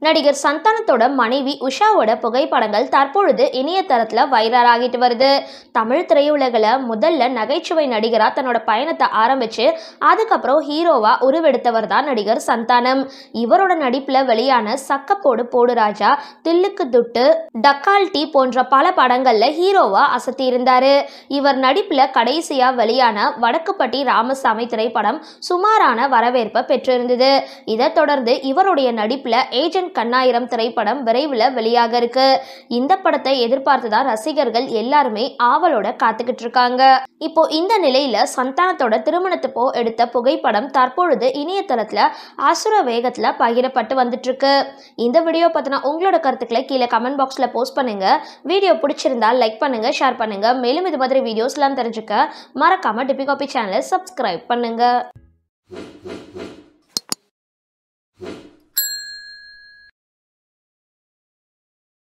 நடிகர் சந்தானத்தோட மனைவி உஷாவோட புகைப்படங்கள் தற்பொழுது இணையதளத்தில் வைரல் ஆகிட்டு வருது. தமிழ் திரையுலகில் முதல்ல நகைச்சுவை நடிகரா தன்னோட பயணத்தை ஆரம்பிச்சு அதுக்கப்புறம் ஹீரோவா உருவெடுத்தவர் தான் நடிகர் சந்தானம். இவரோட நடிப்பில் வெளியான சக்கப்போடு போடு ராஜா, தில்லுக்கு துட்டு, டக்கால்டி போன்ற பல படங்கள்ல ஹீரோவா அசத்தி இருந்தாரு. இவர் நடிப்பில் கடைசியா வெளியான வடக்குப்பட்டி ராமசாமி திரைப்படம் சுமாரான வரவேற்பை பெற்றிருந்தது. இதை தொடர்ந்து இவருடைய நடிப்பில் ஏஜென்ட் கண்ணாயிரம் திரைப்படம் விரைவில் வெளியாக இருக்கு. இந்த படத்தை எதிர்பார்த்துதான் ரசிகர்கள் எல்லாருமே ஆவலோட காத்துக்கிட்டு இருக்காங்க. இப்போ இந்த நிலையில சந்தானத்தோட திருமணத்துப்போ எடுத்த புகைப்படம் தற்பொழுது இணையதளத்துல அசுர வேகத்துல பகிரப்பட்டு வந்துட்டு இருக்கு. இந்த வீடியோ பத்தின உங்களோட கருத்துக்களை கீழே கமெண்ட் பாக்ஸ்ல போஸ்ட் பண்ணுங்க. வீடியோ பிடிச்சிருந்தா லைக் பண்ணுங்க, ஷேர் பண்ணுங்க. மேலும் இது மாதிரி வீடியோஸ்லாம் தெரிஞ்சுக்க மறக்காம டிபி காபி சேனலை சப்ஸ்கிரைப் பண்ணுங்க.